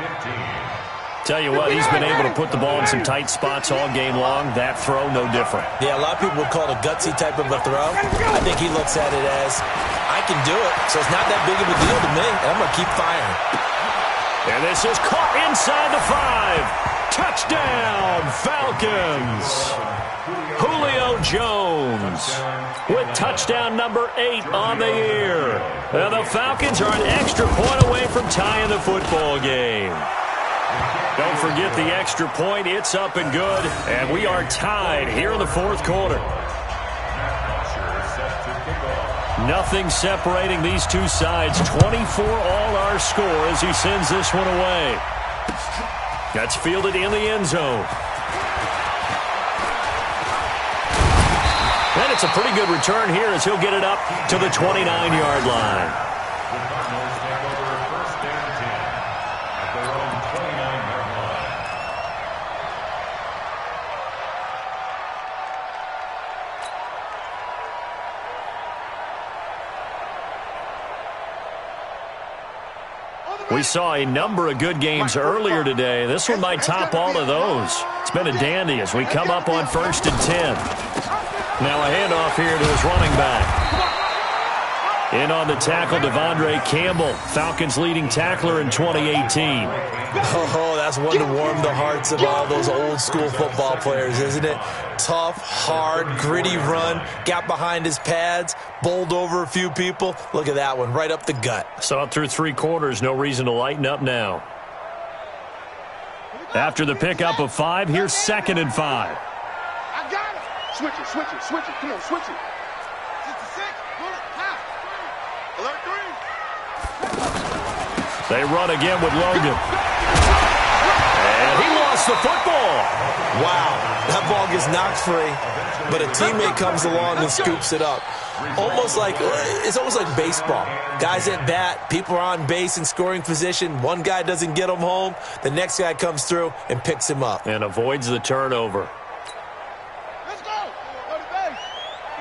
Tell you what, he's been able to put the ball in some tight spots all game long. That throw, no different. Yeah, a lot of people would call it a gutsy type of a throw. I think he looks at it as, I can do it, so it's not that big of a deal to me, and I'm going to keep firing. And this is caught inside the 5. Touchdown, Falcons. Julio Jones with touchdown number 8 on the year. And the Falcons are an extra point away from tying the football game. Don't forget the extra point. It's up and good. And we are tied here in the 4th quarter. Nothing separating these two sides. 24 all our score as he sends this one away. That's fielded in the end zone. And it's a pretty good return here as he'll get it up to the 29-yard line. The Cardinals take over first and 10 at their own 29-yard line. We saw a number of good games earlier today. This one might top all of those. It's been a dandy as we come up on first and 10. Now a handoff here to his running back. In on the tackle, Devondre Campbell, Falcons' leading tackler in 2018. Oh, that's one to warm the hearts of all those old-school football players, isn't it? Tough, hard, gritty run, got behind his pads, bowled over a few people. Look at that one, right up the gut. Saw it through 3 quarters, no reason to lighten up now. After the pickup of 5, here's 2nd and 5. I got it. Switch it, switch it, switch it. Come on, switch it. 66, bullet, high. Alert 3. They run again with Logan. And he lost the football. Wow, that ball gets knocked free, but a teammate comes along and scoops it up. It's almost like baseball. Guys at bat, people are on base in scoring position. One guy doesn't get him home. The next guy comes through and picks him up. And avoids the turnover. Let's go. Go to base.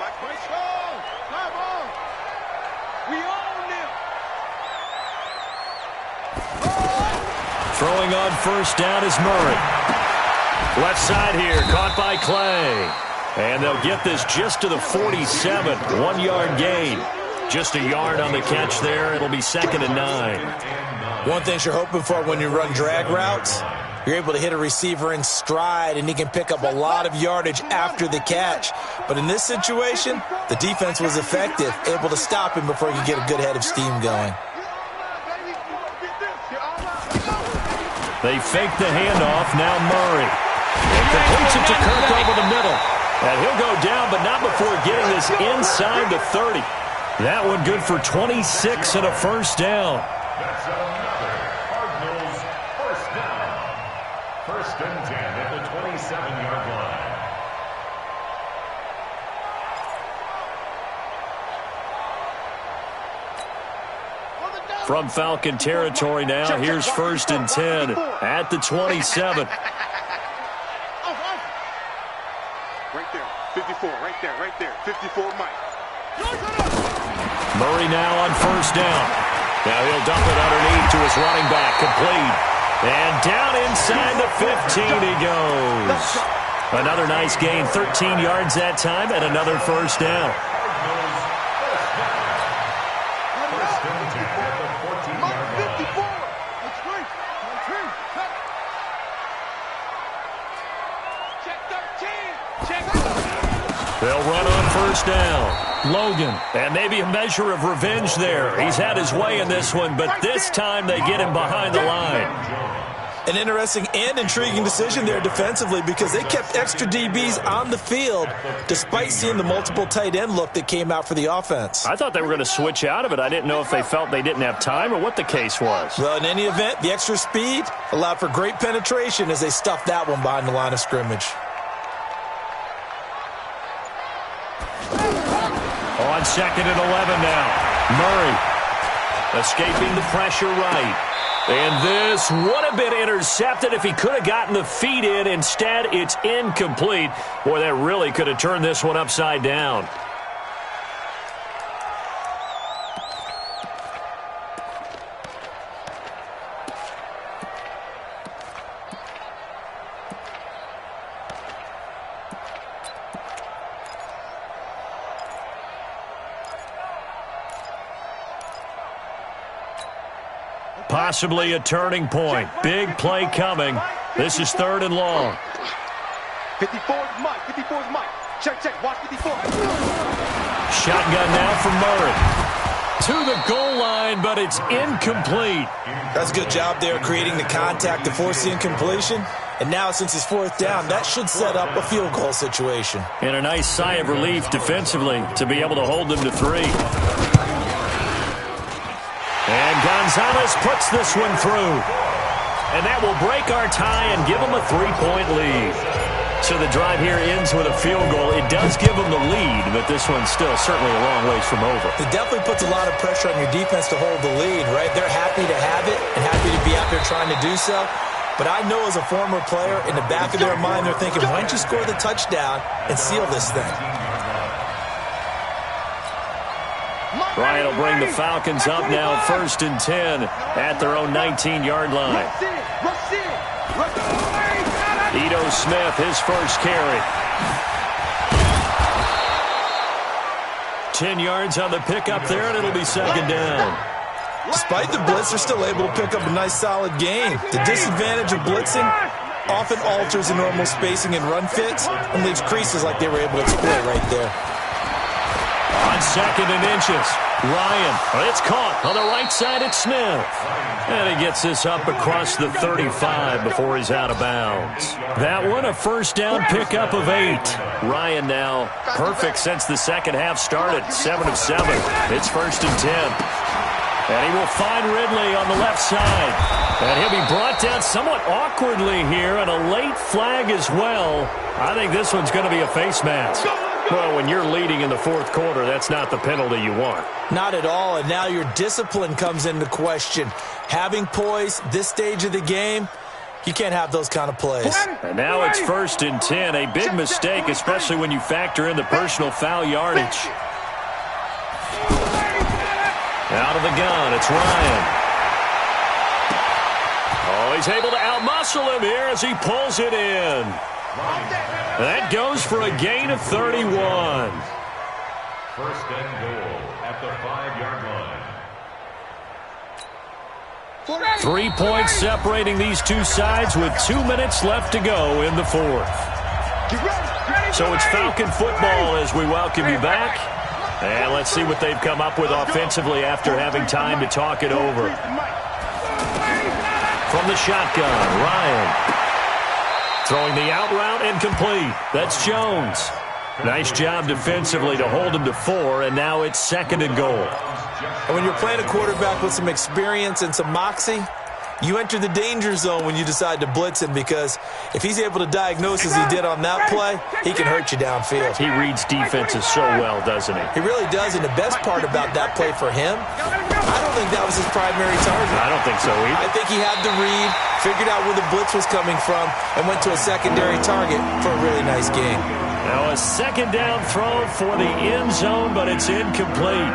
Let's go. Come on. We own them. Throwing on first down is Murray. Left side here, caught by Clay. And they'll get this just to the 47. 1-yard gain. Just a yard on the catch there. It'll be 2nd and 9. One thing you're hoping for when you run drag routes, you're able to hit a receiver in stride, and he can pick up a lot of yardage after the catch. But in this situation, the defense was effective, able to stop him before he could get a good head of steam going. They fake the handoff. Now Murray. And completes it to Kirk over the middle. And he'll go down, but not before getting this inside the 30. That one good for 26 and a first down. That's another Cardinals first down. First and 10 at the 27-yard line. From Falcon territory now, here's first and 10 at the 27. Right there. 54. Right there. Right there. 54 Mike. Murray now on first down. Now he'll dump it underneath to his running back, complete. And down inside the 15 he goes. Another nice gain, 13 yards that time, and another first down. First and 10 at the 14-yard line. 54. That's great. Check 13. Check. They'll run on first down. Logan. And maybe a measure of revenge there. He's had his way in this one, but this time they get him behind the line. An interesting and intriguing decision there defensively because they kept extra DBs on the field despite seeing the multiple tight end look that came out for the offense. I thought they were going to switch out of it. I didn't know if they felt they didn't have time or what the case was. Well, in any event, the extra speed allowed for great penetration as they stuffed that one behind the line of scrimmage. On 2nd and 11 now. Murray escaping the pressure right. And this would have been intercepted if he could have gotten the feet in. Instead, it's incomplete. Boy, that really could have turned this one upside down. Possibly a turning point. Big play coming. This is 3rd and long. 54 is Mike. 54 is Mike. Check, check. Watch 54. Shotgun now from Murray. To the goal line, but it's incomplete. That's a good job there creating the contact to force the incompletion. And now, since it's 4th down, that should set up a field goal situation. And a nice sigh of relief defensively to be able to hold them to 3. And Gonzalez puts this one through. And that will break our tie and give them a 3-point lead. So the drive here ends with a field goal. It does give them the lead, but this one's still certainly a long ways from over. It definitely puts a lot of pressure on your defense to hold the lead, right? They're happy to have it and happy to be out there trying to do so. But I know as a former player, in the back of their mind, they're thinking, why don't you score the touchdown and seal this thing? Ryan will bring the Falcons up now, 1st and 10 at their own 19-yard line. Ito Smith, his first carry. 10 yards on the pickup there, and it'll be 2nd down. Despite the blitz, they're still able to pick up a nice, solid gain. The disadvantage of blitzing often alters the normal spacing and run fits and leaves creases like they were able to exploit right there. On 2nd and inches, Ryan. It's caught on the right side at Smith. And he gets this up across the 35 before he's out of bounds. That one, a 1st down pickup of 8. Ryan now perfect since the second half started, 7 of 7. It's 1st and 10. And he will find Ridley on the left side. And he'll be brought down somewhat awkwardly here, and a late flag as well. I think this one's going to be a face mask. Well, when you're leading in the 4th quarter, that's not the penalty you want. Not at all, and now your discipline comes into question. Having poise this stage of the game, you can't have those kind of plays. And now it's 1st and 10, a big mistake, especially when you factor in the personal foul yardage. Out of the gun, it's Ryan. Oh, he's able to outmuscle him here as he pulls it in. That goes for a gain of 31. 1st and goal at the 5-yard line. 3 points separating these two sides with 2 minutes left to go in the 4th. So it's Falcon football as we welcome you back. And let's see what they've come up with offensively after having time to talk it over. From the shotgun, Ryan. Throwing the out route incomplete. That's Jones. Nice job defensively to hold him to 4, and now it's 2nd and goal. And when you're playing a quarterback with some experience and some moxie, you enter the danger zone when you decide to blitz him, because if he's able to diagnose as he did on that play, he can hurt you downfield. He reads defenses so well, doesn't he? He really does, and the best part about that play for him, I don't think that was his primary target. I don't think so either. I think he had the read, figured out where the blitz was coming from, and went to a secondary target for a really nice gain. Now a 2nd down throw for the end zone, but it's incomplete.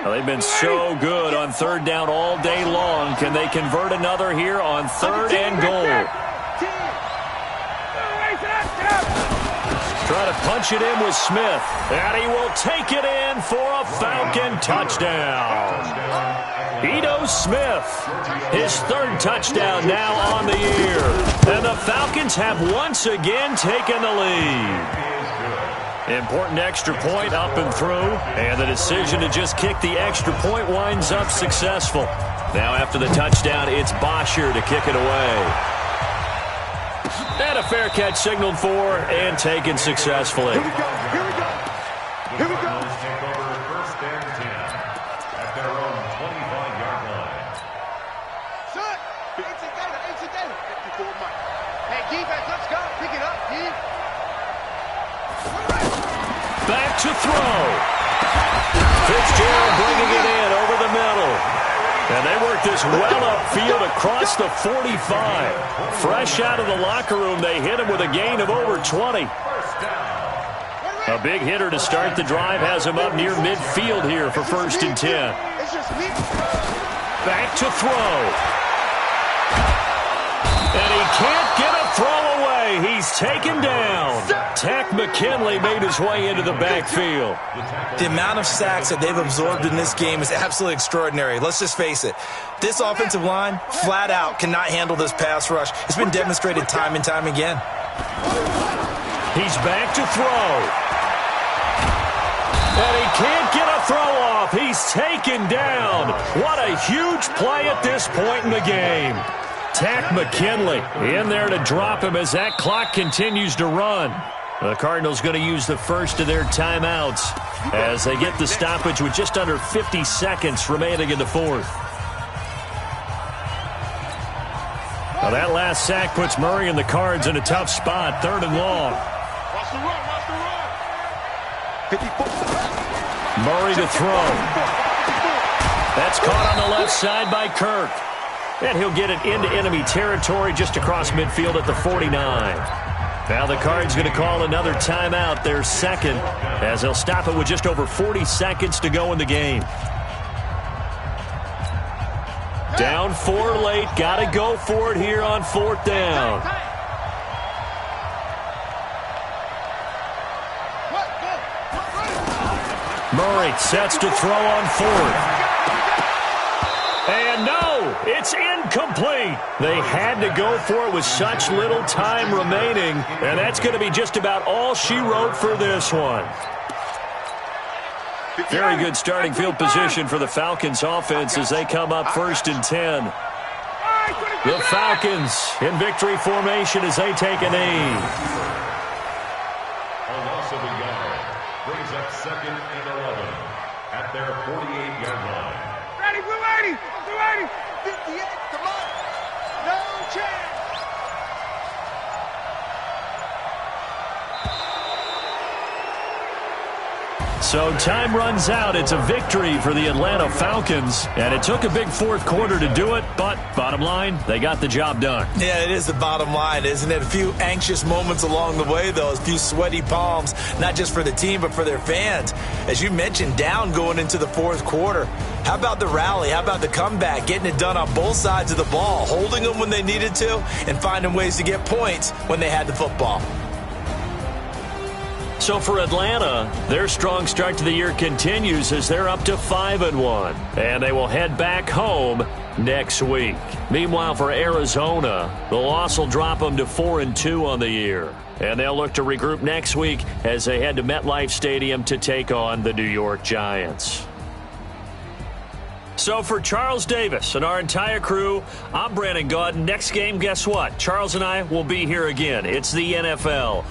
Well, they've been so good on 3rd down all day long. Can they convert another here on 3rd and goal? Try to punch it in with Smith. And he will take it in for a Falcon touchdown. Ito Smith, his 3rd touchdown now on the year. And the Falcons have once again taken the lead. Important extra point up and through, and the decision to just kick the extra point winds up successful. Now after the touchdown, it's Bosher to kick it away. And a fair catch signaled for and taken successfully. Here we go. Here we go. Here we go. Take over 1st and 10 at their own 25-yard line. Son, it's together. 54 Mike. Hey, defense, let's go. Pick it up, D. Back to throw. Fitzgerald bringing it in over the middle. And they work this well upfield across the 45. Fresh out of the locker room, they hit him with a gain of over 20. A big hitter to start the drive has him up near midfield here for 1st and 10. Back to throw. And he can't get a throw away. He's taken down. Tack McKinley made his way into the backfield. The amount of sacks that they've absorbed in this game is absolutely extraordinary. Let's just face it. This offensive line, flat out, cannot handle this pass rush. It's been demonstrated time and time again. He's back to throw. And he can't get a throw off. handoff. He's taken down. What a huge play at this point in the game. Tack McKinley in there to drop him as that clock continues to run. The Cardinals going to use the first of their timeouts as they get the stoppage with just under 50 seconds remaining in the fourth. Well, that last sack puts Murray and the Cards in a tough spot, 3rd and long. Watch the run, watch the run. 54. Murray to throw. That's caught on the left side by Kirk. And he'll get it into enemy territory just across midfield at the 49. Now the Cards going to call another timeout, their second, as they'll stop it with just over 40 seconds to go in the game. Down 4 late, got to go for it here on 4th down. Murray sets to throw on 4th. And no, it's incomplete. They had to go for it with such little time remaining, and that's going to be just about all she wrote for this one. Very good starting field position for the Falcons offense as they come up 1st and 10. The Falcons in victory formation as they take a knee. A loss of a yard brings up 2nd and 11 at their 48-yard line. Ready, we're ready. We're ready. 58, come on. No chance. So time runs out. It's a victory for the Atlanta Falcons, and it took a big 4th quarter to do it, but bottom line, they got the job done. Yeah, it is the bottom line, isn't it? A few anxious moments along the way, though, a few sweaty palms, not just for the team, but for their fans. As you mentioned, down going into the 4th quarter. How about the rally? How about the comeback? Getting it done on both sides of the ball, holding them when they needed to, and finding ways to get points when they had the football. So for Atlanta, their strong start to the year continues as they're up to 5-1, and they will head back home next week. Meanwhile, for Arizona, the loss will drop them to 4-2 on the year, and they'll look to regroup next week as they head to MetLife Stadium to take on the New York Giants. So for Charles Davis and our entire crew, I'm Brandon Gaudin. Next game, guess what? Charles and I will be here again. It's the NFL.